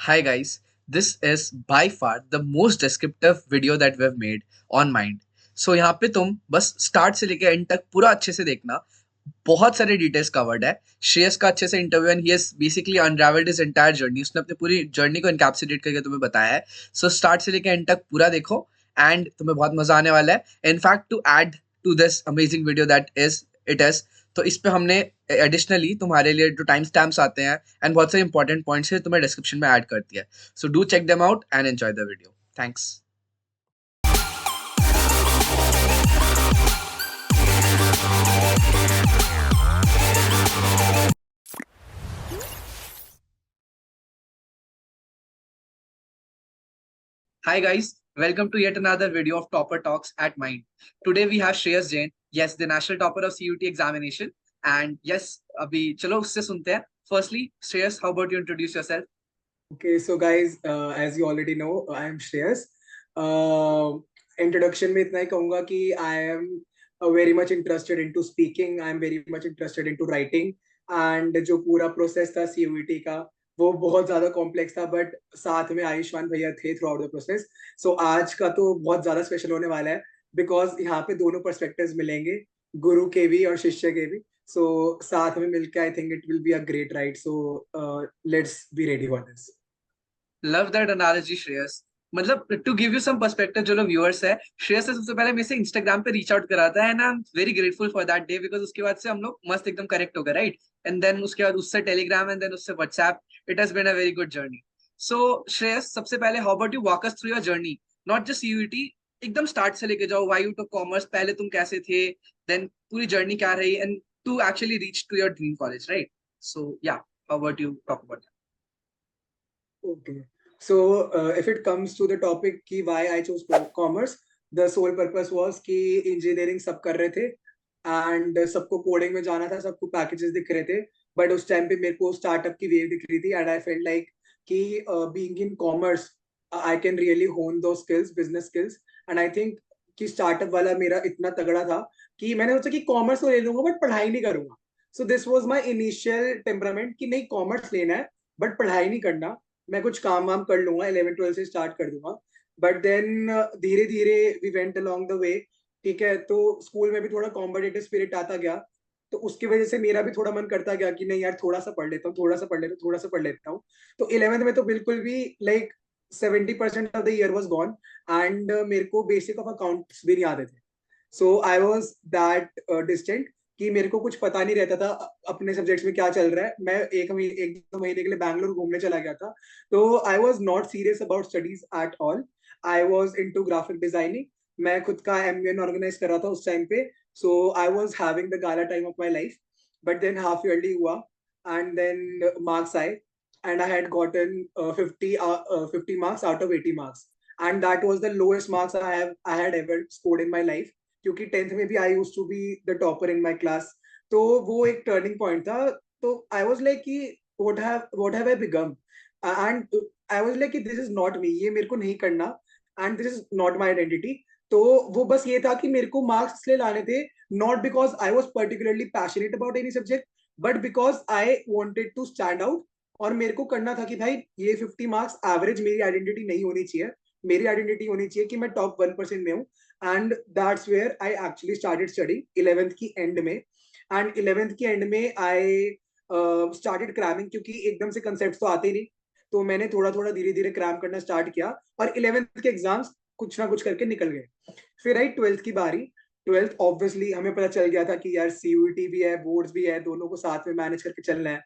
Hi guys, this is by far the most descriptive video that we've made on Mind. So यहाँ पे तुम बस start से लेके एंड तक पूरा अच्छे से देखना. बहुत सारे डिटेल्स कवर्ड है. श्रेयस का अच्छे से interview and he has basically unravelled his entire journey. उसने अपनी पूरी जर्नी को इनकैप्सुलेट करके तुम्हें बताया है. सो स्टार्ट से लेके एंड तक पूरा देखो एंड तुम्हें बहुत मजा आने वाला है. In fact to add to this amazing video that is तो इस पे हमने एडिशनली तुम्हारे लिए जो टाइम स्टैम्प्स आते हैं एंड बहुत सारे इंपॉर्टेंट पॉइंट्स है तुम्हें डिस्क्रिप्शन में ऐड कर दिया है. So do check them out and enjoy the video. Thanks. Hi guys, welcome to yet another video of Topper Talks at Mind. Today we have Shreyas Jain, yes, the national topper of CUT examination. And yes, अभी चलो उससे सुनते हैं. Firstly, Shreyas, how about you introduce yourself? Okay, so guys, as you already know, I am Shreyas. Introduction में इतना ही कहूँगा कि I am very much interested into speaking. I am very much interested into writing. And जो पूरा process था CUET का वो बहुत ज्यादा कॉम्प्लेक्स था, बट साथ में आयुष्मान भैया थे थ्रू आउट द प्रोसेस. सो आज का तो बहुत ज्यादा स्पेशल होने वाला है बिकॉज यहाँ पे दोनों पर्सपेक्टिव्स मिलेंगे, गुरु के भी और शिष्य के भी. सो साथ में मिलकर I think it will be a great ride. So let's be ready for this. Love that analogy Shreyas. मतलब to give you some perspective, जो लोग व्यूअर्स है, श्रेयस ने सबसे पहले मेरे से इंस्टाग्राम पे रीच आउट करा था and I am very grateful for that day because उसके बाद से हम लोग मस्त एकदम करेक्ट हो गए, राइट. एंड देन उसके बाद उससे टेलीग्राम एंड देन उससे WhatsApp. It has been a very good journey. So Shreyas, सबसे पहले how about you walk us through your journey, not just UET, एकदम स्टार्ट से लेके जाओ. व्हाई यू टुक कॉमर्स, पहले तुम कैसे थे, देन पूरी जर्नी क्या रही and to actually reach to your dream college, right. So yeah, how about you talk about that. Okay. So if it comes to the topic ki why I chose commerce, the sole purpose was कि engineering सब कर रहे थे and सबको coding में जाना था, सबको packages दिख रहे थे. But उस time पे मेरे को startup की wave दिख रही थी and I felt like कि being in commerce I can really hone those skills, business skills. And I think कि startup वाला मेरा इतना तगड़ा था कि मैंने सोचा कि commerce तो ले लूंगा but पढ़ाई नहीं करूंगा. So this was my initial temperament कि नहीं commerce लेना है but पढ़ाई नहीं करना, मैं कुछ काम वाम कर लूंगा, 11th 12th से स्टार्ट कर दूंगा. बट देन धीरे धीरे we went along the way. ठीक है, तो स्कूल में भी थोड़ा कॉम्पिटिटिव स्पिरिट आता गया, तो उसकी वजह से मेरा भी थोड़ा मन करता गया कि नहीं यार थोड़ा सा पढ़ लेता हूँ, थोड़ा सा पढ़ लेता हूँ, थोड़ा सा पढ़ लेता हूँ. तो 11th में तो बिल्कुल भी like 70% of the year was gone and मेरे को बेसिक ऑफ अकाउंट्स भी नहीं आते थे. सो आई वॉज दैट डिस्टेंट कि मेरे को कुछ पता नहीं रहता था अपने सब्जेक्ट्स में क्या चल रहा है. मैं एक दो महीने के लिए बैंगलोर घूमने चला गया था. तो I was not serious about studies at all. I was into graphic designing. मैं खुद का एमयूएन ऑर्गेनाइज कर रहा था उस टाइम पे. So I was having the gala time of my life. But then half yearly हुआ and then marks आए and I had gotten 50 marks out of 80 marks, and that was the lowest marks I had ever scored in my life. क्योंकि 10th में भी I used to be the topper in my class. तो वो एक turning point था. तो I was like कि what have I become, and I was like कि this is not me, ये मेरे को नहीं करना and this is not my identity. तो वो बस ये था कि मेरे को मार्क्स इसलिए लाने थे, not because I was particularly passionate about any subject, but because I wanted to stand out. और मेरे को करना था कि भाई ये 50 मार्क्स एवरेज मेरी आइडेंटिटी नहीं होनी चाहिए, मेरी आइडेंटिटी होनी चाहिए कि मैं टॉप 1% में हूँ. And that's where I actually started study 11th की एंड में. एंड 11th की एंड में आई स्टार्टेड क्रैमिंग, क्योंकि एकदम से कंसेप्ट तो आते ही नहीं. तो मैंने थोड़ा थोड़ा धीरे धीरे क्रैम करना स्टार्ट किया और 11th के एग्जाम्स कुछ ना कुछ करके निकल गए. फिर आई 12th की बारी. 12th ऑब्वियसली हमें पता चल गया था कि यार सीयूईटी भी है, बोर्ड्स भी है, दोनों को साथ में मैनेज करके चलना है.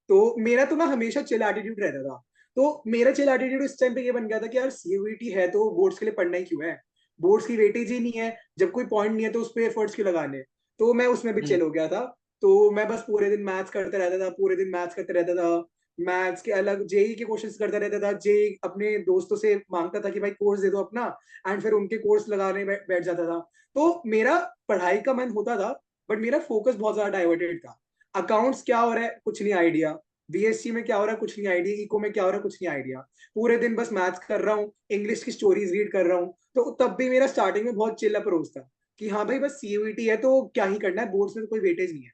तो मेरा तो ना हमेशा चिल एटीट्यूड रहता था. तो मेरा चिल एटीट्यूड इस टाइम पे ये बन गया था कि यार सीयूईटी है तो बोर्ड्स के लिए पढ़ना ही क्यों है, बोर्ड्स की वेटेज ही नहीं है, जब कोई पॉइंट नहीं है तो उस पर एफर्ट्स क्यों लगाने. तो मैं उसमें भी चिल हो गया था. तो मैं बस पूरे दिन मैथ्स करते रहता था, पूरे दिन मैथ्स करते रहता था. मैथ्स के अलग जेई के क्वेश्चंस करता रहता था. जेई अपने दोस्तों से मांगता था कि भाई कोर्स दे दो अपना, एंड फिर उनके कोर्स लगाने बैठ जाता था. तो मेरा पढ़ाई का मन होता था, बट मेरा फोकस बहुत ज्यादा डाइवर्टेड था. अकाउंट्स क्या हो रहा है कुछ नहीं आइडिया, बीएससी में क्या हो रहा है कुछ नहीं आइडिया, इको में क्या हो रहा है कुछ नहीं आइडिया. पूरे दिन बस मैथ्स कर रहा हूँ, इंग्लिश की स्टोरीज रीड कर रहा हूँ. तो तब भी मेरा स्टार्टिंग में बहुत चिल अप्रोच था कि हाँ भाई बस सीयूईटी है तो क्या ही करना है, बोर्ड्स में तो कोई वेटेज नहीं है.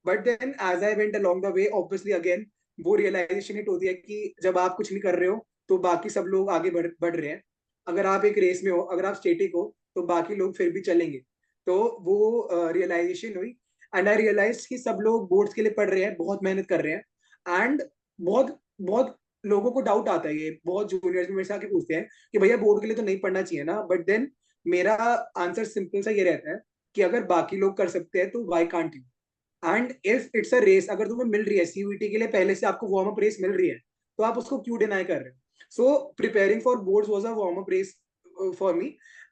But then as I went along the way, obviously again वो रियलाइजेशन हिट होती है कि जब आप कुछ नहीं कर रहे हो तो बाकी सब लोग आगे बढ़ रहे हैं। अगर आप एक रेस में हो, अगर आप स्टेटिक हो, तो बाकी लोग फिर भी चलेंगे। तो वो रियलाइजेशन हुई। एंड आई रियलाइज कि सब लोग बोर्ड्स के लिए पढ़ रहे हैं, बहुत मेहनत कर रहे हैं। एंड बहुत बहुत लोगों को डाउट आता है, ये बहुत जूनियर्स में मेरे से आके पूछते हैं कि भैया बोर्ड के लिए तो नहीं पढ़ना चाहिए ना। बट देन मेरा आंसर सिंपल सा ये रहता है कि अगर बाकी लोग कर सकते हैं तो why can't you. And if it's a race, अगर तुम्हें मिल रही है सीयूईटी के लिए, पहले से आपको वार्म अप रेस मिल रही है, तो आप उसको क्यों डिनाई कर रहे हो? So preparing for boards was a warm up race for me.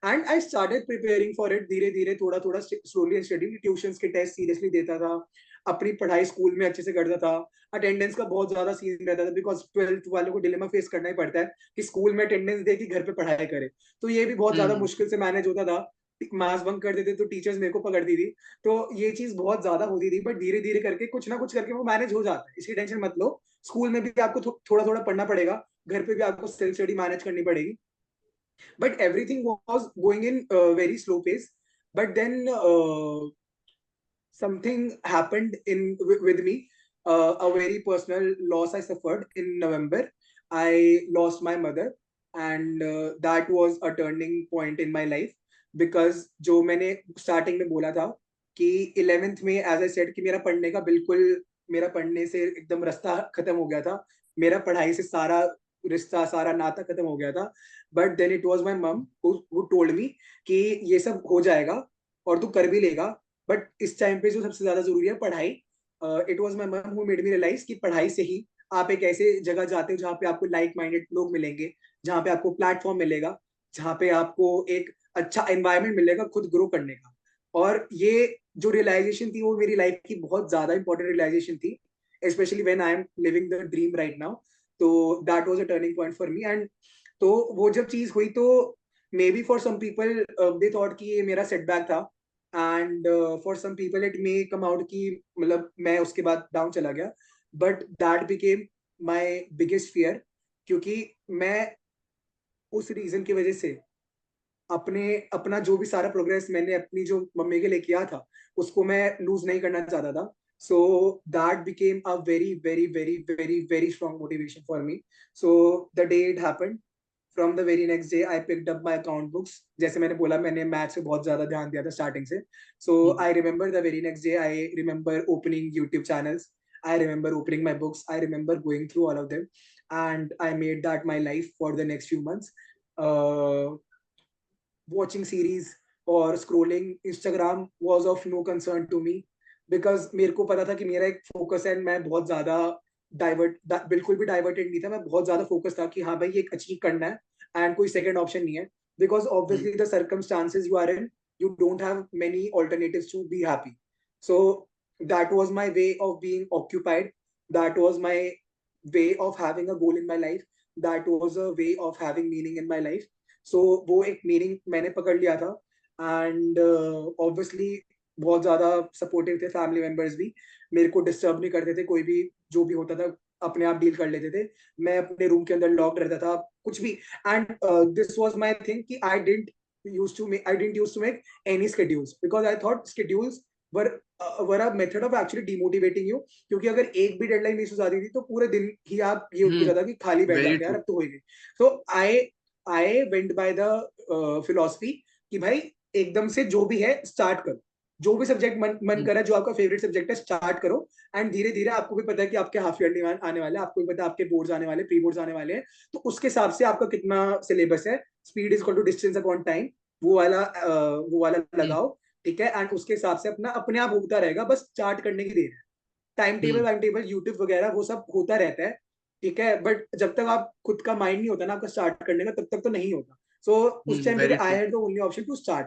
And I started preparing for it धीरे धीरे, थोड़ा थोड़ा स्लोली एंड स्टडी। ट्यूशंस के टेस्ट सीरियसली देता था, अपनी पढ़ाई स्कूल में अच्छे से करता था। अटेंडेंस का बहुत ज्यादा सीन रहता था, बिकॉज ट्वेल्थ वालों को डिलेमा फेस करना ही पड़ता है कि स्कूल में अटेंडेंस दे कि घर पे पढ़ाई करे। तो ये भी बहुत ज्यादा हम्म। मुश्किल से मैनेज होता था। मास बंक कर देते तो टीचर्स मेरे को पकड़ती थी। तो ये चीज बहुत ज्यादा होती थी, बट धीरे धीरे करके कुछ ना कुछ करके वो मैनेज हो जाता है, इसकी टेंशन मत लो। स्कूल में भी आपको थोड़ा थोड़ा पढ़ना पड़ेगा, घर पे भी आपको सेल्फ स्टडी मैनेज करनी पड़ेगी। But everything was going in very slow pace. But then something happened in with me. A very personal loss I suffered in November. I lost my mother, and that was a turning point in my life. Because जो मैंने starting में बोला था कि 11th में as I said कि मेरा पढ़ने का बिल्कुल, मेरा पढ़ने से एकदम रास्ता खत्म हो गया था, मेरा पढ़ाई से सारा रिश्ता सारा नाता खत्म हो गया था। But then it was my mum who told me कि ये सब हो जाएगा और तू कर भी लेगा। बट इस टाइम पे जो सबसे ज्यादा जरूरी है पढ़ाई। इट वॉज माई मम हु मेड मी रियलाइज कि पढ़ाई से ही आप एक ऐसे जगह जाते हो जहाँ पे आपको लाइक माइंडेड लोग मिलेंगे, जहाँ पे आपको प्लेटफॉर्म मिलेगा, जहाँ पे आपको एक अच्छा एनवायरनमेंट मिलेगा खुद ग्रो करने का। और ये जो रियलाइजेशन थी वो मेरी लाइफ की बहुत ज्यादा इंपॉर्टेंट रियलाइजेशन थी, especially when I am living the dream right now. तो that was a turning point for me. And तो वो जब चीज हुई तो may be for some people they thought कि ये मेरा सेटबैक था। And for some people it may come out कि मतलब मैं उसके बाद डाउन चला गया। But that became my biggest fear, क्योंकि मैं उस रीजन की वजह से अपने अपना जो भी सारा प्रोग्रेस मैंने अपनी जो मम्मी के लिए किया था उसको मैं लूज नहीं करना चाहता था। So that became a very very very very very strong motivation for me. So the day it happened, from the very next day I picked up my account books. जैसे मैंने बोला, मैंने मैथ्स पे बहुत ज्यादा ध्यान दिया था स्टार्टिंग से। So hmm. I remember the very next day, I remember opening YouTube channels, I remember opening my books, I remember going through all of them, and I made that my life for the next few months. watching series और scrolling Instagram was of no concern to me, because मेरे को पता था कि मेरा एक focus है। मैं बहुत ज्यादा बिल्कुल भी डाइवर्टेड नहीं था। मैं बहुत ज्यादा फोकस था कि हाँ भाई ये अचीव करना है, एंड कोई सेकंड ऑप्शन नहीं है। Because hmm. Obviously the circumstances you are in, you don't have many alternatives to be happy. So that was my way of being occupied, that was my way of having a goal in my life, that was a way of having meaning in my life. So वो एक meaning मैंने पकड़ लिया था। And obviously बहुत ज्यादा supportive थे family members भी, मेरे को डिस्टर्ब नहीं करते थे, कोई भी जो भी होता था अपने आप डील कर लेते थे। मैं अपने रूम के अंदर लॉक रहता था कुछ भी। And this was my thing कि I didn't use to make any schedules, because I thought schedules were were a method of actually demotivating you. क्योंकि अगर एक भी डेडलाइन मिस हो जाती थी तो पूरे दिन ही आप ये हो हम्म। जाता कि खाली बैठ वेरी जाते हैं यार, ट्रू। अब तो हो ही गई। So I went by the philosophy कि भाई एकदम से जो भी है स्टार्ट करो, जो भी सब्जेक्ट मन हम्म। करा, जो आपका फेवरेट सब्जेक्ट है स्टार्ट करो। एंड धीरे धीरे आपको भी पता है कि आपके हाफ ईयरली आने वाले हैं, आपको भी पता है आपके बोर्ड्स आने वाले, प्री बोर्ड्स आने वाले हैं। तो उसके हिसाब से आपका कितना सिलेबस है, speed is equal to distance upon time, वो वाला हम्म। लगाओ। ठीक है, एंड उसके हिसाब से अपना अपने आप होता रहेगा, बस स्टार्ट करने की देर है। हम्म। टाइम टेबल यूट्यूब वगैरह वो सब होता रहता है। ठीक है, बट जब तक आप खुद का माइंड नहीं होता ना आपका स्टार्ट करने का, तब तक तो नहीं होता। सो उस टाइम पे भी very I true. Had the only option to start.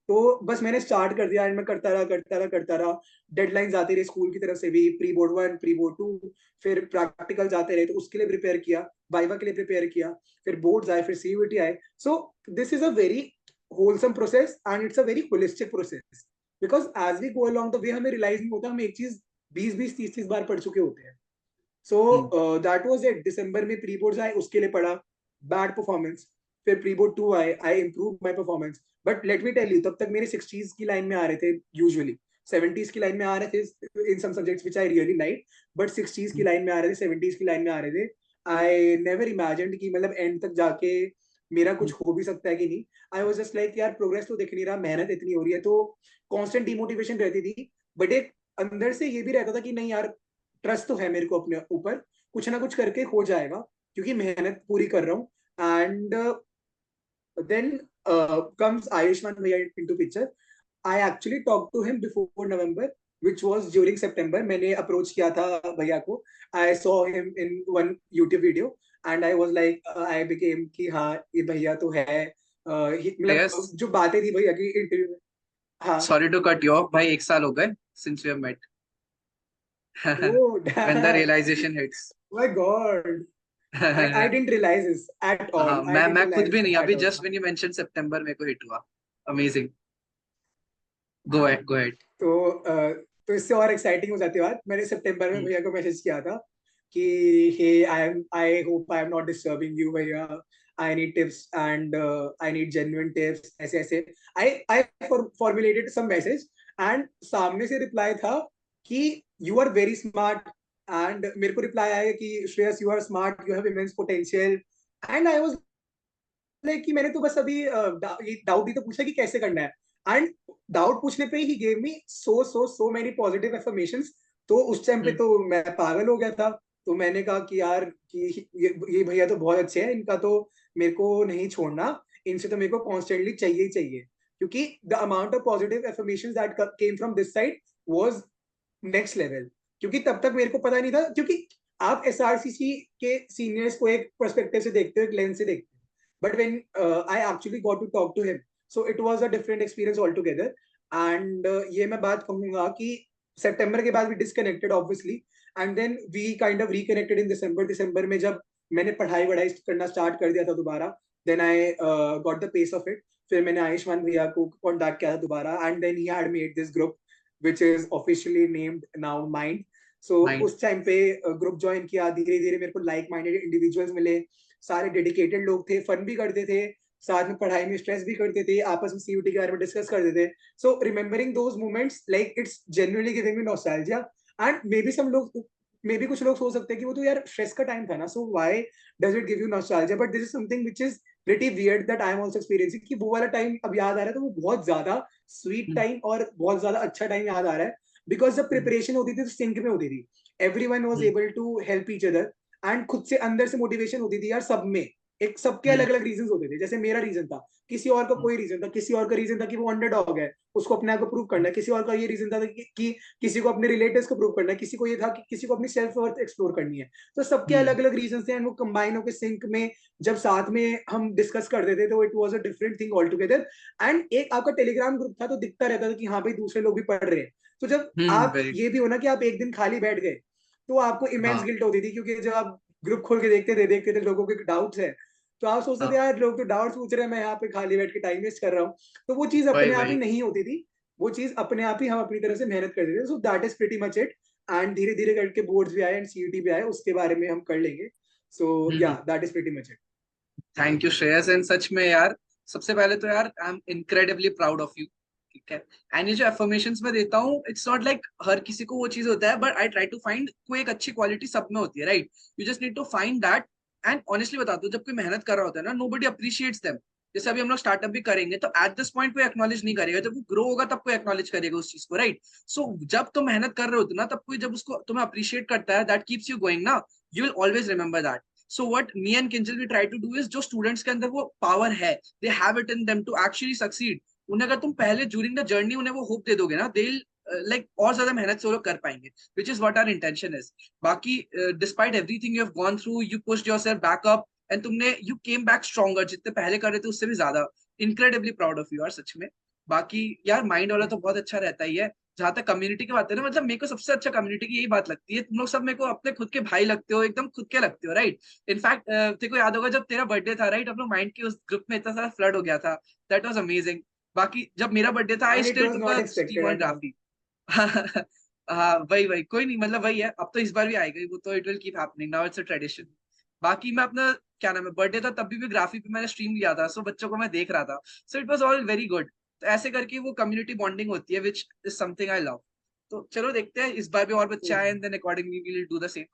तो बस मैंने स्टार्ट कर दिया, एंड मैं करता रहा। डेडलाइंस आती रही स्कूल की तरफ से भी, प्री बोर्ड 1, प्री बोर्ड 2, फिर प्रैक्टिकल जाते रहे तो उसके लिए प्रिपेयर किया, वाइवा के लिए प्रिपेयर किया, फिर बोर्ड्स आए, फिर सीयूईटी आए। So this is a very wholesome process and it's a very holistic process. Because as we go along the way हमें रियलाइज नहीं होता हम एक चीज 20-20 30-30 बार पढ़ चुके होते हैं। So hmm. That was it. दिसंबर में प्री बोर्ड्स आए, उसके लिए पढ़ा, बैड परफॉर्मेंस। फिर प्री बोर्ड 2 आए, I improve my performance. But let me tell you, तब तक मेरे 60s की लाइन में आ रहे थे यूजुअली। 70s की लाइन में आ रहे थे in some subjects which I really like, but 60s की लाइन में आ रहे थे, 70s की लाइन में आ रहे थे. आई नेवर इमेजिन्ड कि मतलब एंड तक जाके मेरा कुछ हो भी सकता है कि नहीं. आई वाज जस्ट लाइक यार प्रोग्रेस तो दिख नहीं रहा, मेहनत इतनी हो रही है, तो कांस्टेंट डिमोटिवेशन रहती थी. बट एक अंदर से ये भी रहता था कि नहीं यार, ट्रस्ट तो है मेरे को अपने ऊपर, कुछ ना कुछ करके हो जाएगा, क्योंकि मेहनत पूरी कर रहा हूँ. And then comes Ayushman Bhaiya into picture. I actually talked to him before November, which was during September. मैंने अप्रोच किया था भैया को. I saw him in one YouTube video and I was like, I became कि हाँ ये भैया तो है. मतलब यस, जो बातें थी भैया की इंटरव्यू में. हाँ. Sorry to cut you off भाई, 1 साल हो गए since we have met. Oh when the damn. Realisation hits. My God. I didn't realize this at all. हाँ, I मैं didn't मैं खुद realize भी this नहीं, at अभी all. Just when you mention सितंबर मेरे को हिट हुआ. Amazing. Go ahead, go ahead. तो तो इससे और एक्साइटिंग हो जाती है बात. मैंने सितंबर में भैया को मैसेज किया था कि hey I hope I am not disturbing you भैया, I need tips and I need genuine tips, ऐसे ऐसे. I formulated some message and सामने से रिप्लाई था कि you are very smart. And मेरे को रिप्लाई आया कि Shreyas you are smart, you have immense potential. And I was like कि मैंने तो बस अभी ये डाउट ही तो पूछा कि कैसे करना है. एंड डाउट पूछने पे he gave me so many positive affirmations. तो उस टाइम पे तो मैं पागल हो गया था. तो मैंने कहा कि यार कि ये भैया तो बहुत अच्छे हैं, इनका तो मेरे को नहीं छोड़ना, इनसे तो मेरे को कॉन्स्टेंटली चाहिए ही चाहिए. क्योंकि the amount of positive affirmations that came from this side was next level. क्योंकि तब तक मेरे को पता नहीं था, क्योंकि आप एसआरसीसी के सीनियर्स को एक पर्सपेक्टिव से देखते हो, एक लेंस से देखते हो. But when I actually got to talk to him, so it was a different experience all together. And ये मैं बात कहूंगा कि सितंबर के बाद we disconnected obviously, and then we kind of reconnected in December. दिसंबर में जब मैंने पढ़ाई वढ़ाई करना स्टार्ट कर दिया था दोबारा, then I got the pace of it. फिर मैंने आयुष्मान भैया को कॉन्टैक्ट किया था दोबारा, and then he had made this group which is officially named now Mind. So Mind. उस टाइम पे ग्रुप ज्वाइन किया, धीरे धीरे मेरे को लाइक माइंडेड इंडिविजुअल्स मिले, सारे डेडिकेटेड लोग थे, फन भी करते थे, साथ में पढ़ाई में स्ट्रेस भी करते थे, आपस में सीयूटी के बारे में डिस्कस करते थे. So remembering those moments like it's genuinely giving me nostalgia. And may be कुछ लोग सोच सकते हैं कि वो तो यार स्ट्रेस का टाइम था ना, so why does it give you nostalgia. But this is something which is pretty weird that I am also experiencing, कि वो वाला टाइम अब याद आ रहा है तो वो बहुत ज्यादा स्वीट टाइम और बहुत ज्यादा अच्छा टाइम याद आ रहा है. बिकॉज जब प्रिपरेशन होती थी तो सिंक में होती थी, everyone was able to help each other. And खुद से अंदर से मोटिवेशन होती थी यार सब में. एक सबके अलग अलग रीजन होते थे. जैसे मेरा रीजन था, किसी और का कोई रीजन था, किसी और का रीजन था कि वो अंडरडॉग है, उसको अपने आप को प्रूव करना है. किसी और का ये रीजन था कि किसी को अपने रिलेटिव्स को प्रूव करना है. किसी को ये था कि किसी को अपनी सेल्फ वर्थ एक्सप्लोर करनी है. तो सबके अलग अलग रीजन थे, एंड वो कंबाइन होकर सिंक में जब साथ में हम डिस्कस करते थे तो it was a different thing all together. And एक आपका टेलीग्राम ग्रुप था तो दिखता रहता था कि हाँ भाई दूसरे लोग भी पढ़ रहे हैं. तो जब आप वेरी. ये भी हो ना कि आप एक दिन खाली बैठ गए, तो आपको इमेंस हाँ, गिल्ट होती थी, क्योंकि जब आप ग्रुप खोल के देखते थे लोगों के डाउट्स है, तो आप सोचते थे हाँ, यार लोग तो डाउट्स पूछ रहे हैं, मैं यहाँ पे खाली बैठ के टाइम वेस्ट कर रहा हूँ. तो वो चीज वही अपने आप ही वही. नहीं होती थी. वो चीज अपने आप ही हम अपनी तरह से मेहनत करते थे. So that is pretty much it. And धीरे धीरे करके बोर्ड्स भी आए एंड सीयूटी भी आए, उसके बारे में हम कर लेंगे. सो या that is pretty much it. Thank you Shreyas. And such में यार, सबसे पहले तो यार I am incredibly proud of you. ठीक है. एंड ये जो एफर्मेशंस मैं देता हूँ, इट्स नॉट लाइक हर किसी को वो चीज होता है, but I try to find कोई एक अच्छी क्वालिटी सब में होती है, right. You just need to find that. And honestly बताता हूँ, जब कोई मेहनत कर रहा होता है ना, नोबडी अप्रिशिएट्स देम. जैसे अभी हम लोग स्टार्टअप भी करेंगे तो एट दिस पॉइंट कोई एक्नॉलेज नहीं करेगा, जब वो ग्रो होगा तब कोई एक्नॉलेज करेगा उस चीज को, राइट. सो जब तुम मेहनत कर रहे होते ना, तब कोई जब उसको तुम्हें अप्रिशिएट करता है, दैट कीप्स यू गोइंग ना. You will always remember that. So what me and Kinjal we try to do is, जो स्टूडेंट्स के अंदर वो पावर है, they have it in them to actually succeed. उन्हें अगर तुम पहले ड्यूरिंग द जर्नी उन्हें वो होप दे दोगे ना, दे लाइक और ज्यादा मेहनत से वो लोग कर पाएंगे, which is what our intention is. बाकी despite everything you have gone through, you pushed yourself back up and तुमने यू केम बैक स्ट्रॉन्गर, जितने पहले कर रहे थे उससे भी ज्यादा. इनक्रेडिबली प्राउड ऑफ यू यार, सच में. बाकी यार माइंड वाला तो बहुत अच्छा रहता ही है. जहां तक कम्युनिटी की बात है ना, मतलब मेरे को सबसे अच्छा कम्युनिटी की यही बात लगती है, तुम लोग सब मेरे को अपने खुद के भाई लगते हो, एकदम खुद के लगते हो, राइट. इनफैक्ट तेरे को याद होगा जब तेरा बर्थडे था, राइट, हम लोग माइंड के उस ग्रुप में इतना सारा फ्लड हो गया था. That was amazing. बाकी जब मेरा बर्थडे था, I and it still was took not a stream expected on at all. ग्राफी. हाँ, वही वही, कोई नहीं, मतलब वही है, अब तो इस बार भी आएगा ही वो, तो it will keep happening now, it's a tradition. बाकी मैं अपना, क्या नाम है, बर्थडे था तब भी ग्राफी पे मैंने स्ट्रीम लिया था, सो बच्चों को मैं देख रहा था. सो it was all very good. तो ऐसे करके वो कम्युनिटी बॉन्डिंग होती है, which is something I love. तो चलो देखते हैं इस बार भी और बच्चे आए, and then accordingly we will do the same.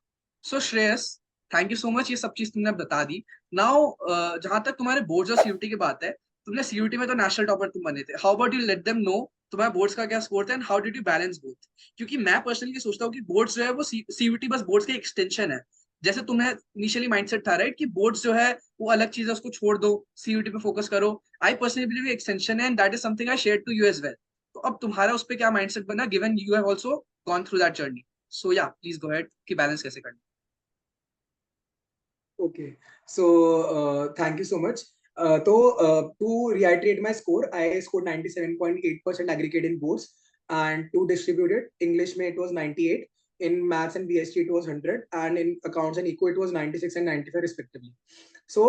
So Shreyas, thank you so much, ये सब चीज तुमने बता दी। नाउ जहां तक तुम्हारे बोर्ड्स और सीयूटी की बात है, तुमने सीयूटी में तो नेशनल टॉपर तुम बने थे, how about you let them know तुम्हारे बोर्ड्स का क्या स्कोर था, and how did you balance both? क्योंकि मैं पर्सनली सोचता हूँ कि बोर्ड्स जो है वो सीयूटी बस बोर्ड्स के एक्सटेंशन है। जैसे तुम्हें इनिशियली माइंडसेट था राइट कि बोर्ड्स जो है वो अलग चीज है, उसको छोड़ दो, सीयूटी पे फोकस करो। आई पर्सनली बिलीव एक्सटेंशन है, and that is something I share to you as well. तो अब तुम्हारा उस पर क्या माइंडसेट बना, given you have also gone through that journey? So yeah please go ahead कि बैलेंस कैसे करना। Okay, so thank you so much. To reiterate my score, I scored 97.8% aggregate in boards, and to distribute it, English में it was 98, in maths and BST it was 100, and in accounts and eco it was 96 and 95 respectively. So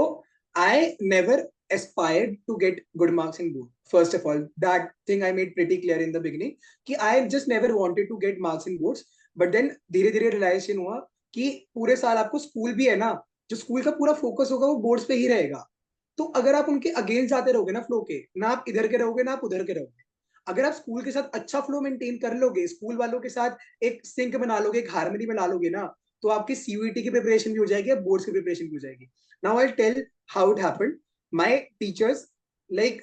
I never aspired to get good marks in board. First of all, that thing I made pretty clear in the beginning कि I just never wanted to get marks in boards. But then धीरे धीरे realization हुआ कि पूरे साल आपको school भी है ना, जो स्कूल का पूरा फोकस होगा वो बोर्ड्स पे ही रहेगा। तो अगर आप उनके अगेंस्ट जाते रहोगे ना फ्लो के, ना आप इधर के रहोगे ना आप उधर के रहोगे। अगर आप स्कूल के साथ अच्छा फ्लो मेंटेन कर लोगे, स्कूल वालों के साथ एक सिंक बना लोगे, एक हार्मनी बना लोगे ना, तो आपकी सीयूईटी की प्रिपरेशन भी हो जाएगी, बोर्ड्स की प्रिपरेशन भी हो जाएगी। Now I tell how it happened. My teachers, like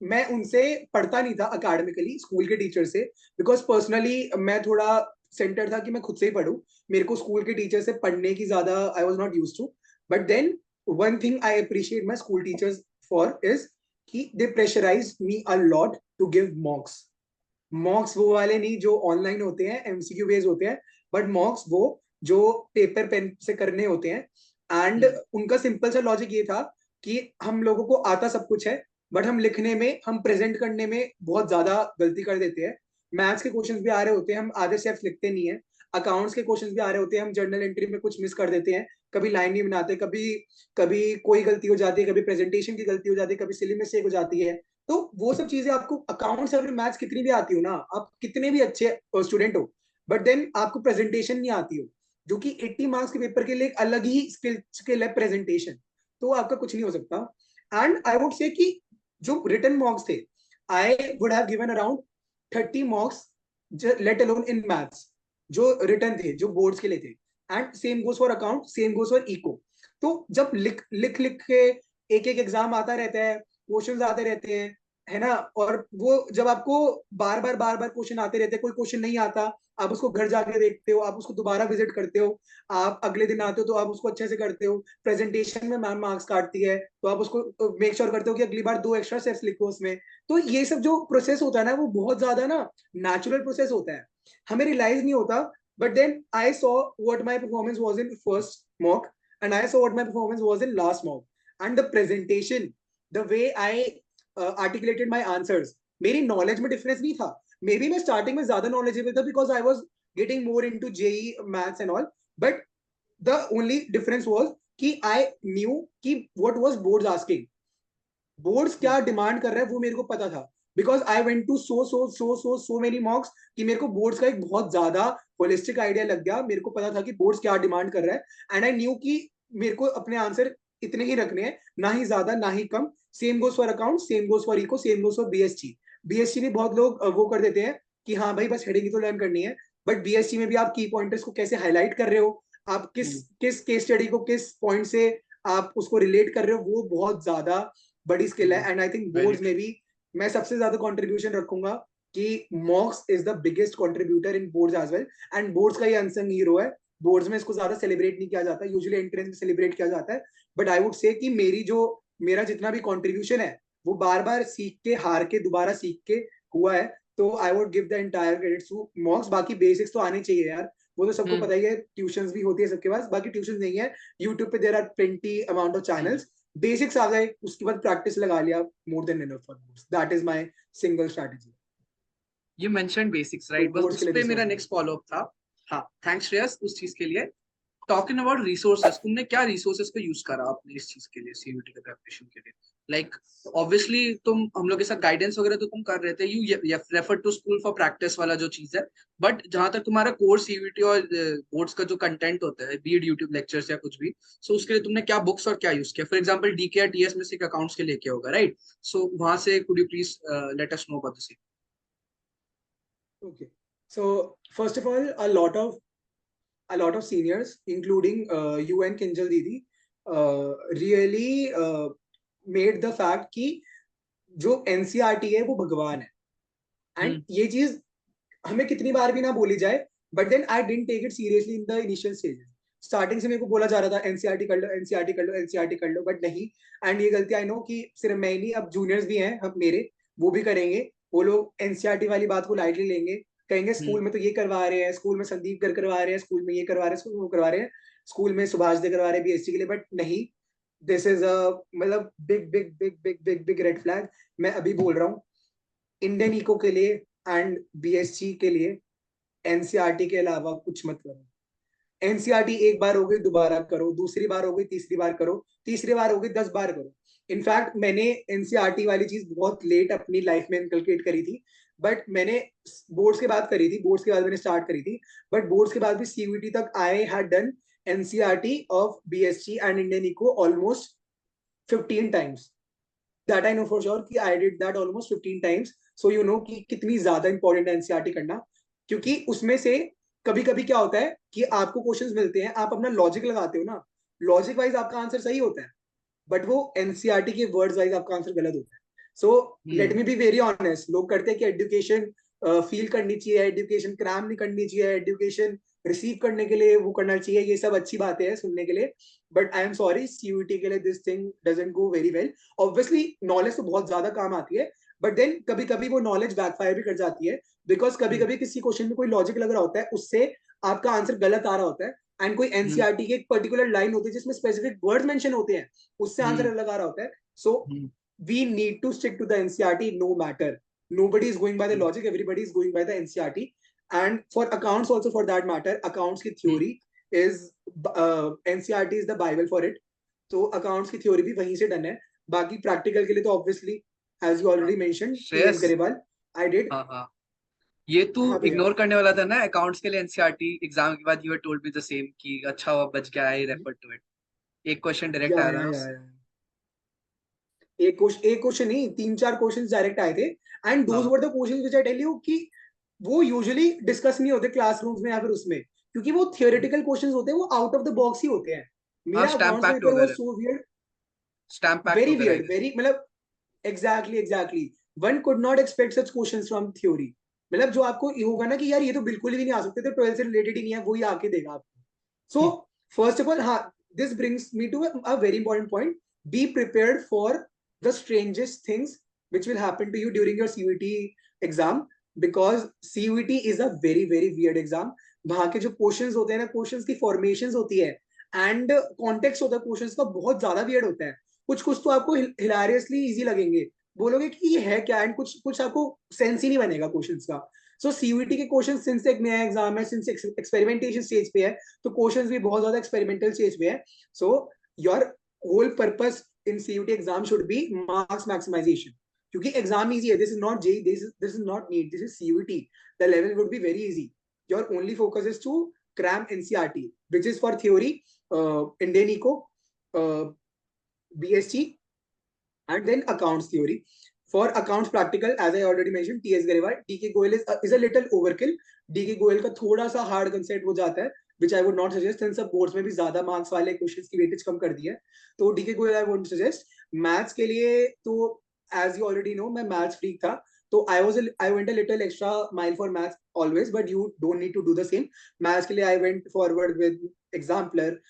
मैं उनसे पढ़ता नहीं था अकेडमिकली, स्कूल के टीचर से, बिकॉज पर्सनली मैं थोड़ा सेंटर था कि मैं खुद से ही पढ़ूं। मेरे को स्कूल के टीचर से पढ़ने की ज्यादा I was not used to. But then one thing I appreciate my school teachers for is कि they pressurized me a lot to give mocks. मॉक्स वो वाले नहीं जो ऑनलाइन होते हैं, एमसीक्यू बेस्ड होते हैं, बट मॉक्स वो जो पेपर पेन से करने होते हैं। एंड उनका सिंपल सा लॉजिक ये था कि हम लोगों को आता सब कुछ है, बट हम लिखने में, हम प्रेजेंट करने में बहुत ज्यादा गलती कर देते हैं। मैथ्स के क्वेश्चंस भी आ रहे होते हैं, हम आधे स्टेप्स लिखते नहीं है। अकाउंट्स के क्वेश्चंस भी आ रहे होते हैं, हम जर्नल एंट्री में कुछ मिस कर देते हैं, कभी लाइन नहीं बनाते, कभी कभी कोई गलती हो जाती है, कभी प्रेजेंटेशन की गलती हो जाती है, कभी सिली मिस्टेक हो जाती है। तो वो सब चीजें आपको अकाउंट्स और मैथ्स कितनी भी आती हो ना, आप कितने भी अच्छे स्टूडेंट हो, बट देन आपको प्रेजेंटेशन नहीं आती हो, जो कि 80 मार्क्स के पेपर के लिए एक अलग ही स्किल है प्रेजेंटेशन, तो आपका कुछ नहीं हो सकता। एंड आई वुड से कि जो रिटन मार्क्स थे, I would have given around 30 marks, let alone in maths, जो रिटन थे, जो बोर्ड्स के लिए थे। And same goes for account, same goes for eco. तो जब लिख लिख लिख के एक एक एग्जाम आता रहता है, क्वेश्चंस आते रहते हैं, है ना, और वो जब आपको बार बार क्वेश्चन आते रहते हैं, कोई क्वेश्चन नहीं आता, आप उसको घर जाके देखते हो, आप उसको दोबारा विजिट करते हो, आप अगले दिन आते हो तो आप उसको अच्छे से करते हो, प्रेजेंटेशन में मैम मार्क्स काटती है तो आप उसको मेक श्योर करते हो कि अगली बार 2 एक्स्ट्रा स्टेप्स लिखो उसमें। तो ये सब जो प्रोसेस होता है ना, वो बहुत ज्यादा ना नेचुरल प्रोसेस होता है, हमें रियलाइज नहीं होता। But then I saw what my performance was in first mock, and I saw what my performance was in last mock, and the presentation, the way I articulated my answers, मेरी knowledge में difference नहीं था। May be मैं starting में ज्यादा knowledgeable था because I was getting more into JEE maths and all, but the only difference was कि I knew कि what was board asking, boards क्या डिमांड कर रहा है वो मेरे को पता था। Because I went to so many mocks कि मेरे को बोर्ड्स का एक बहुत ज्यादा होलिस्टिक आइडिया लग गया, मेरे को पता था कि बोर्ड्स क्या डिमांड कर रहा है, एंड आई न्यू कि मेरे को अपने आंसर इतने ही रखने हैं, ना ही ज्यादा ना ही कम। Same goes for account, same goes for eco, same goes for BST. BST में बहुत लोग वो कर देते हैं कि हाँ भाई बस हेडिंग ही तो लर्न करनी है, बट बीएसटी में भी आप की पॉइंटर्स को कैसे हाईलाइट कर रहे हो, आप किस किस केस स्टडी को किस पॉइंट से आप उसको रिलेट कर रहे हो, वो बहुत ज्यादा बड़ी स्किल है। एंड आई थिंक बोर्ड्स में भी मैं सबसे ज्यादा कंट्रीब्यूशन रखूंगा कि mocks is the biggest contributor in boards as well, and boards का ये अनसंग हीरो है। बोर्ड्स में इसको ज्यादा सेलिब्रेट नहीं किया जाता, यूजुअली एंट्रेंस में सेलिब्रेट किया जाता है, बट आई वुड से कि मेरा जितना भी कंट्रीब्यूशन है वो बार बार सीख के, हार के, दोबारा सीख के हुआ है। तो I would give the entire credit to mocks. बाकी बेसिक्स तो आने चाहिए यार, वो तो सबको पता ही है, ट्यूशंस भी होती है सबके पास, बाकी ट्यूशन नहीं है, यूट्यूब पे there are plenty amount of channels, basics आ जाए उसके बाद प्रैक्टिस लगा लिया, more than enough for boards, that is my single strategy. You mention basics तो राइट, बस बोर्ड्स के उस लिए पे दिस मेरा वाज नेक्स्ट फॉलो अप था। हाँ थैंक्स श्रेयस उस चीज के लिए। टॉकिंग अबाउट रिसोर्सेस, तुमने क्या रिसोर्सेस को यूज करा अपने इस चीज के लिए, सीयूईटी के प्रिपरेशन के लिए? लाइक ऑब्वियसली तुम हम लोग के साथ गाइडेंस वगैरह तो तुम कर रहे थे, you refer to school for practice वाला जो चीज है, बट जहां तक तुम्हारा कोर्स सीयूईटी और बोर्ड्स का जो कंटेंट होता है, बी एड यूट्यूब लेक्चर्स या कुछ भी, सो उसके लिए तुमने क्या बुक्स और क्या यूज किया? फॉर एग्जाम्पल डीके या टीएस में से अकाउंट्स के लेके होगा, राइट? सो वहां से could you please let us know about the Okay. So first of all, a lot of seniors, including you and Kinjal Didi, really made the fact कि जो एनसीईआरटी है वो भगवान है. And same. ये चीज हमें कितनी बार भी ना बोली जाए, but then I didn't take it seriously in the initial stages. Starting से मेरे को बोला जा रहा था एनसीईआरटी कर लो, एनसीईआरटी कर लो, एनसीईआरटी कर लो, बट नहीं. एंड ये गलती आई नो कि सिर्फ मैं ही नहीं, अब जूनियर्स भी हैं हम मेरे, वो भी करेंगे. वो लोग एनसीईआरटी वाली बात को लाइटली लेंगे, कहेंगे स्कूल में तो ये करवा रहे हैं, स्कूल में संदीप कर करवा रहे हैं, स्कूल में ये करवा रहे हैं, स्कूल में वो करवा रहे हैं, स्कूल में सुभाष दे करवा रहे हैं बीएससी के लिए. बट नहीं, दिस इज अ मतलब big big big big big big red flag. मैं अभी बोल रहा हूँ, इंडियन इको के लिए एंड बीएससी के लिए एनसीईआरटी के अलावा कुछ मत करो. एनसीईआरटी एक बार हो गई, दोबारा करो, दूसरी बार हो गई, तीसरी बार करो, तीसरी बार हो गई, 10 बार करो. इनफैक्ट मैंने एनसीईआरटी वाली चीज बहुत लेट अपनी लाइफ में इनकलकेट करी थी, बट मैंने बोर्ड्स के बाद करी थी, बोर्ड्स के बाद मैंने स्टार्ट करी थी. बट बोर्ड्स के बाद भी सीयूईटी तक I had done NCERT of BSc and Indian eco almost 15 times. That I know for sure कि I did that almost 15 times. So you know कि कितनी ज्यादा इंपॉर्टेंट है एनसीईआरटी करना. क्योंकि उसमें से कभी कभी क्या होता है कि आपको क्वेश्चंस मिलते हैं, आप अपना लॉजिक लगाते हो ना, लॉजिक वाइज आपका आंसर सही होता है, बट वो एनसीईआरटी के वर्ड्स वाइज आपका आंसर गलत होता है. So let me be very honest, लोग करते हैं कि एजुकेशन फील करनी चाहिए, एजुकेशन क्रैम नहीं करनी चाहिए, एजुकेशन रिसीव करने के लिए वो करना चाहिए, ये सब अच्छी बातें हैं सुनने के लिए, but I am sorry, CUET के लिए this thing doesn't go very well. Obviously knowledge तो बहुत ज्यादा काम आती है, बट देन कभी कभी वो नॉलेज बैकफायर भी कर जाती है, बिकॉज कभी कभी किसी क्वेश्चन में कोई लॉजिक लग रहा होता है, उससे आपका आंसर गलत आ रहा होता है. एंड कोई एनसीईआरटी की एक पर्टिकुलर लाइन होती है जिसमें स्पेसिफिक वर्ड मेंशन होते हैं, उससे आंसर अलग आ रहा होता है. सो we need to stick to the NCERT no matter. Nobody is going by the logic, everybody is going by the NCERT. And for accounts also, for that matter, accounts की theory is NCERT is the Bible for it. तो accounts की theory भी वहीं से done है. बाकी practical के लिए तो obviously, as you already mentioned, TS Shreyas, Garewal, I did. हाँ हाँ, ये तू हाँ भैया. इग्नोर करने वाला था ना अकाउंट्स के लिए एनसीईआरटी एग्जाम के बाद, you have told me the same कि अच्छा हुआ बच गया, आई रेफर टू इट। एक क्वेश्चन डायरेक्ट आया था ना उससे। या एक क्वेश्चन नहीं, 3-4 क्वेश्चंस डायरेक्ट आए थे. एंड दोज हाँ were the questions which I tell you कि वो यूजुअली डिस्कस नहीं होते क्लासरूम्स में या फिर उसमें, क्योंकि वो थियोरेटिकल क्वेश्चंस होते हैं, वो आउट ऑफ द बॉक्स ही होते हैं. हाँ, मेरा स्टैम्प अकाउंट्स का पैक्ड पेपर वाज वगैरह, so weird, stamp packed very वगैरह आई वियर्ड, गेस। वेरी मतलब exactly one could not expect such questions from theory. मतलब जो आपको ये होगा ना कि यार ये तो बिल्कुल भी नहीं आ सकते, तो 12th से रिलेटेड ही नहीं है, वही आके देगा आपको. सो फर्स्ट ऑफ ऑल, हाँ, this brings me to a very important point. Be prepared for the strangest things which will happen to you during your CUET exam, because CUET is a very very weird exam. वहां के जो questions होते हैं ना, questions की formations होती है and context होता है क्वेश्चंस का, बहुत ज्यादा वियर्ड होता है. कुछ कुछ तो आपको हिलारियसली इजी लगेंगे, बोलोगे कि ये है क्या, एंड कुछ कुछ आपको सेंस ही नहीं बनेगा क्वेश्चंस का. सो सीयूईटी के क्वेश्चन, सिंस एक नया एग्जाम है, सिंस एक्सपेरिमेंटेशन स्टेज पे है, तो क्वेश्चंस भी बहुत ज्यादा एक्सपेरिमेंटल स्टेज पे है. So your whole purpose in CUT exam should be marks maximization. क्योंकि एग्जाम इजी है, this is not JEE, this is not NEET, this is CUET. The level would be very easy. Your only focus is to cram NCERT, which is for theory, Indian Eco, BSc, and then accounts theory. For accounts practical, as I already mentioned, TS Garewal, DK Goel is a little overkill. DK Goel का थोड़ा सा hard concept हो जाता है, which I would not suggest, since सब boards में भी ज्यादा मार्क्स वाले क्वेश्चंस की वेटेज कम कर दी है, तो DK Goyal I won't suggest. Maths के लिए तो एज यू ऑलरेडी नो, मैं मैथ्स फ्रीक था, तो I went a little extra mile for maths always, but you don't need to do the same. Maths के लिए I went forward with exemplar.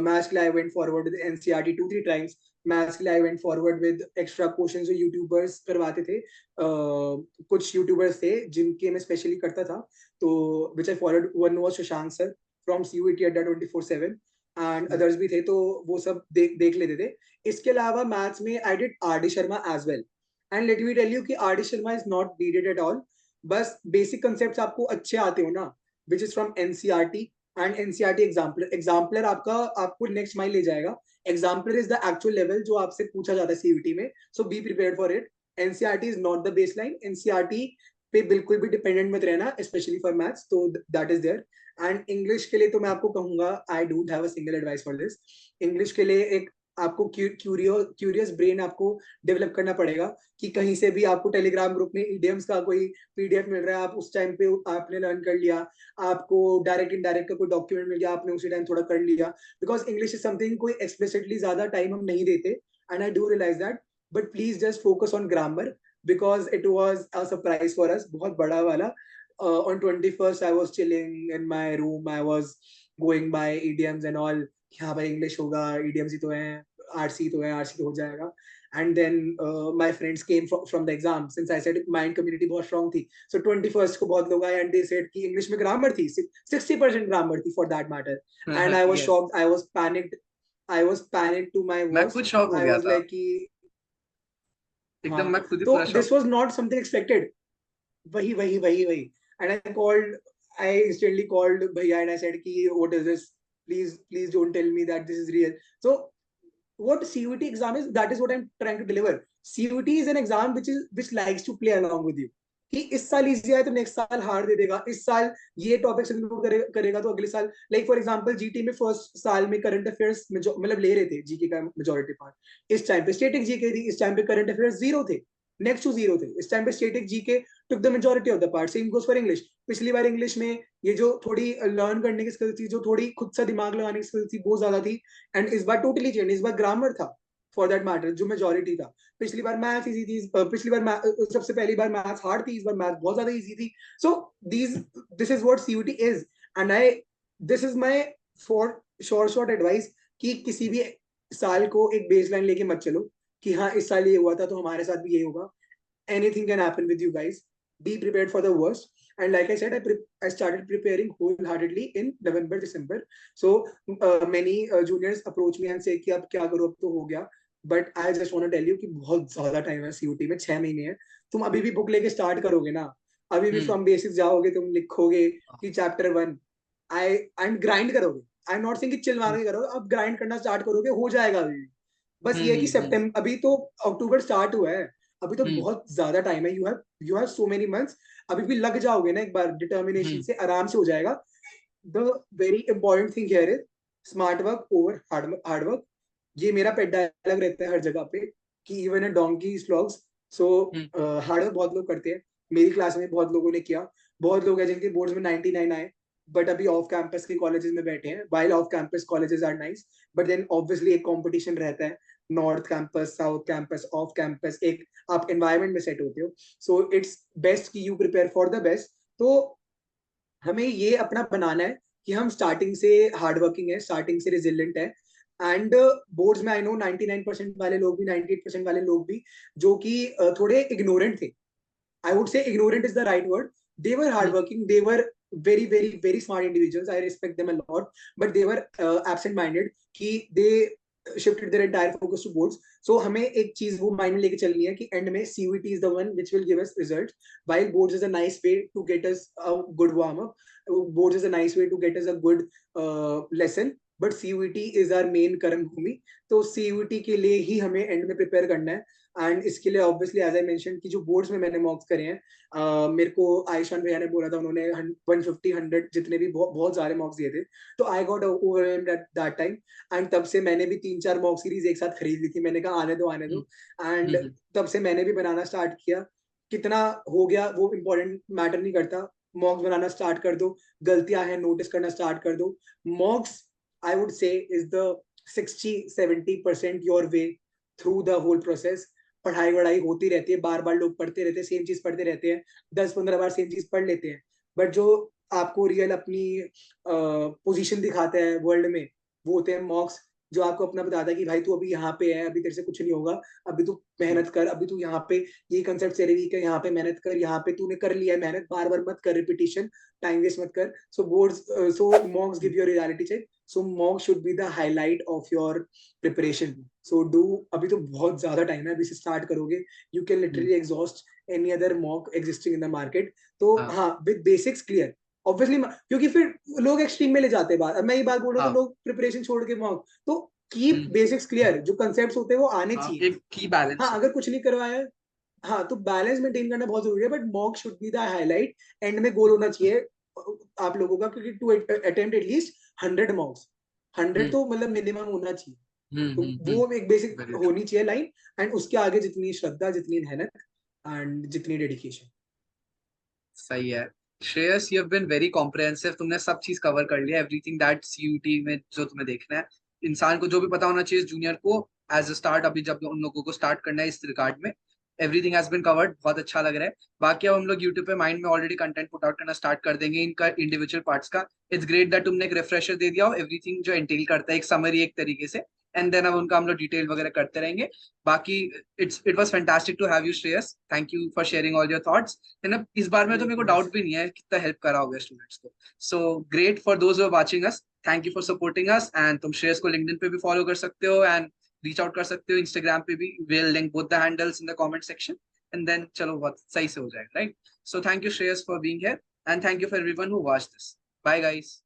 Maths के लिए I went forward with NCERT 2-3 times. Maths के लिए I went forward with extra question जो YouTubers करवाते थे. कुछ यूट्यूबर्स थे जिनके मैं स्पेशली करता था, तो which I followed. One was Shashank sir from CUET Adda 24/7, and others भी थे, तो वो सब देख लेते थे. इसके अलावा मैथ्स में I did R D Sharma as well. And let me tell you कि R D Sharma is not needed at all. बस बेसिक कंसेप्ट आपको अच्छे आते हो ना, which is from NCERT, and NCERT exemplar आपको नेक्स्ट माइल ले जाएगा. Exemplar is the actual level जो आपसे पूछा जाता है सीयूटी में. So be prepared for it. NCERT is not the baseline. NCERT पे बिल्कुल भी डिपेंडेंट मत रहना, स्पेशली फॉर मैथ्स. तो that is there. And English के लिए तो मैं आपको कहूंगा, I don't have a single advice for this. English के लिए एक आपको क्यूरियस ब्रेन आपको डेवलप करना पड़ेगा. कि कहीं से भी आपको टेलीग्राम ग्रुप में इडियम्स का कोई पीडीएफ मिल रहा है, आप उस टाइम पे आपने लर्न कर लिया. आपको डायरेक्ट इनडायरेक्ट का कोई डॉक्यूमेंट मिल गया, आपने उसी टाइम थोड़ा कर लिया. बिकॉज इंग्लिश इज समथिंग कोई एक्सप्लिसिटली ज्यादा टाइम हम नहीं देते. And I do realise that. But please just focus on grammar, because it was a surprise for us, बहुत बड़ा वाला. On 21st I was chilling in my room. I was going by idioms and all. हाँ भाई English होगा, idioms ही तो है, RC तो है, आरसी तो हो जाएगा. And then my friends came from the exam, since I said mind community बहुत strong थी. So 21st को बहुत लोग आए and they said कि इंग्लिश में ग्रामर थी, 60% ग्रामर थी for that matter. And I was Yes. shocked. I was panicked to my मैं worst. खुद शॉक हो I गया was था. like कि एकदम हाँ. मैं खुद ही तो पूरा शॉक this हो was गया. not something expected. वही. And I instantly called भैया and I said कि what is this? Please don't tell me that this is real. So what CUT exam is, that is what I'm trying to deliver. CUT is an exam which likes to play along with you. कि इस साल easy आए तो next साल hard they देगा. इस साल ये टॉपिक्स इंक्लूड करेगा तो अगले साल, लाइक फॉर एग्जांपल जीटी में फर्स्ट साल में करंट अफेयर्स मतलब ले रहे थे जीके का मेजोरिटी पार्ट. इस टाइम पे स्टैटिक जीके थी, इस टाइम पे करंट अफेयर्स जीरो थे, नेक्स्ट टू जीरो थे. इस टाइम पे static GK took the majority of the part. Same goes for English. पिछली बार इंग्लिश में ये जो थोड़ी लर्न करने की स्किल थी, जो थोड़ी खुद सा दिमाग लगाने की स्किल थी, बहुत ज्यादा थी. एंड इस बार टोटली चेंज. इस बार ग्रामर था फॉर दैट मैटर, जो मेजोरिटी था. पिछली बार मैथ इजी थी, पिछली बार सबसे पहली बार मैथ हार्ड थी, इस बार मैथ बहुत ज्यादा इजी थी. So these this is what CUET is. And I this is my for short advice कि किसी भी साल को एक बेसलाइन लेके मत चलो कि हाँ इस साल ये हुआ था तो हमारे साथ भी ये होगा. Anything can happen with you guys. Be prepared for the worst. And like I said, I started preparing wholeheartedly in November, December. So many juniors approach me and say कि अब क्या करो, अब तो हो गया. But I just want to tell you कि बहुत ज्यादा टाइम है सीयूटी में, 6 महीने है. तुम अभी भी बुक लेके स्टार्ट करोगे ना, अभी भी फ्रॉम बेसिक्स जाओगे, तुम लिखोगे कि चैप्टर 1 आई एंड ग्राइंड करोगे. आई एम नॉट सेइंग कि चिल मार के करोगे, अब ग्राइंड करना स्टार्ट करोगे, हो जाएगा अभी भी. बस ये है कि सितंबर, अभी तो अक्टूबर स्टार्ट हुआ है, अभी तो बहुत ज्यादा टाइम है. You have so many months. अभी भी लग जाओगे ना एक बार डिटर्मिनेशन से, आराम से हो जाएगा. The very important thing here is smart work over hard work. ये मेरा पेट डायलॉग रहता है हर जगह पे कि even a donkey slogs. So hard work बहुत लोग करते हैं. मेरी क्लास में बहुत लोगों ने किया. बहुत लोग हैं जिनके बोर्ड्स में 99 आए, बट अभी ऑफ कैंपस के कॉलेजेस में बैठे हैं. While off campus colleges are nice, but then obviously एक कंपटीशन रहता है. North campus, south campus, off campus, एक आप एनवायरमेंट में सेट होते हो. सो इट्स बेस्ट कि you prepare for the best. तो हमें ये अपना बनाना है कि हम स्टार्टिंग से हार्ड वर्किंग है, स्टार्टिंग से रिजिलेंट है. एंड बोर्ड्स में आई नो 99% वाले लोग भी, 98% वाले लोग भी जो कि थोड़े इग्नोरेंट थे. I would say ignorant is the right word. They were hardworking. They were very smart individuals. I respect them a lot. But they were absent-minded. कि they shifted their entire focus to boards. So हमें एक चीज वो mind में लेके चलनी है कि एंड में CUT is the one which will give us results. While boards is a nice way to get us a good warm up. Boards is a nice way to get us a good lesson. But CUT is our main कर्म भूमि. तो CUT के लिए ही हमें and में prepare करना है. And इसके लिए ऑब्वियसली एज आई मेंशन कि जो बोर्ड्स में मैंने मॉक्स करे हैं, मेरे को आयुषान भैया ने बोला था, उन्होंने 150 100 जितने भी बहुत सारे मॉक्स दिए थे. तो I got overwhelmed at that time. And तब से मैंने भी 3 4 मॉक सीरीज एक साथ खरीद ली थी. मैंने कहा आने दो. एंड तब से मैंने भी बनाना स्टार्ट किया. कितना हो गया वो इम्पोर्टेंट मैटर नहीं करता. मॉक्स बनाना स्टार्ट कर दो, गलतियां हैं नोटिस करना स्टार्ट कर दो. Mocks I would say is the 60-70% your way through the whole process. पढ़ाई वढ़ाई होती रहती है, बार बार लोग पढ़ते रहते हैं, सेम चीज पढ़ते रहते हैं, 10 15 बार सेम चीज पढ़ लेते हैं. बट जो आपको रियल अपनी पोजीशन दिखाते हैं वर्ल्ड में, वो होते हैं मॉक्स. जो आपको अपना बताता है कि भाई तू अभी यहाँ पे है, अभी तेरे से कुछ नहीं होगा, अभी तू मेहनत कर, अभी तू यहाँ पे ये कंसेप्ट तेरे वीक है, यहाँ पे मेहनत कर, यहाँ पे तूने कर लिया है मेहनत, बार बार मत कर रिपीटिशन, टाइम वेस्ट मत कर. So boards, so mocks give your reality check. So mock should be the highlight of your preparation. So do, अभी तो बहुत ज्यादा टाइम है, अभी से स्टार्ट करोगे you can literally exhaust any other mock existing in the market. तो हाँ, विद बेसिक्स क्लियर, ऑब्वियसली, क्योंकि फिर लोग एक्सट्रीम में ले जाते हैं बात। अब मैं ये बात बोल रहा हूँ हाँ। तो लोग प्रिपरेशन छोड़ के मॉक, तो कीप बेसिक्स क्लियर, जो कंसेप्ट होते हैं वो आने हाँ, चाहिए। एक की बैलेंस हाँ, हो। अगर कुछ नहीं करवाया, हाँ, तो बैलेंस मेंटेन करना बहुत जरूरी है, but mock should be the highlight. And में गोल होना चाहिए आप लोगों का, क्योंकि टू अटेम्प्ट एटलीस्ट 100 मॉक्स, 100 हम्म तो मतलब मिनिमम होना चाहिए। तो हम्म। वो एक बेसिक वेरी ट्रू। होनी चाहिए लाइन। एंड उसके आगे जितनी श्रद्धा, जितनी मेहनत एंड जितनी डेडिकेशन। सही है। Shreyas, you have been very comprehensive, तुमने सब चीज कवर कर लिया, एवरीथिंग दैट सीयूटी में जो तुम्हें देखना है। इंसान को जो भी पता होना चाहिए जूनियर को एज अ स्टार्ट, अभी जब उन लोगों को स्टार्ट करना है इस रिगार्ड में, एवरीथिंग हैज बीन कवर्ड। बहुत अच्छा लग रहा है। बाकी अब हम लोग यूट्यूब पे माइंड में ऑलरेडी कंटेंट पुट आउट करना स्टार्ट कर देंगे इनका इंडिविजुअल पार्ट्स का। इट्स ग्रेट दैट तुमने एक रिफ्रेशर दे दिया हो, एवरीथिंग जो एंटेल करता है, एक समरी एक तरीके से। एंड देन अब उनका हम लोग डिटेल वगैरह करते रहेंगे। बाकी it was fantastic to have you Shreyas, thank you for sharing all your thoughts. है ना, इस बार में तो मेरे को Likewise. डाउट भी नहीं है कितना हेल्प करा होगा स्टूडेंट्स को। So great for those who are watching us, thank you for supporting us. And तुम श्रेयस को लिंक्डइन पे भी फॉलो कर सकते हो एंड रीच आउट कर सकते हो, इंस्टाग्राम पे भी। Will link both the handles in the comment section. And then चलो बहुत सही से हो जाएगा, right? So thank you Shreyas for being here and thank you for everyone who watched this. Bye guys.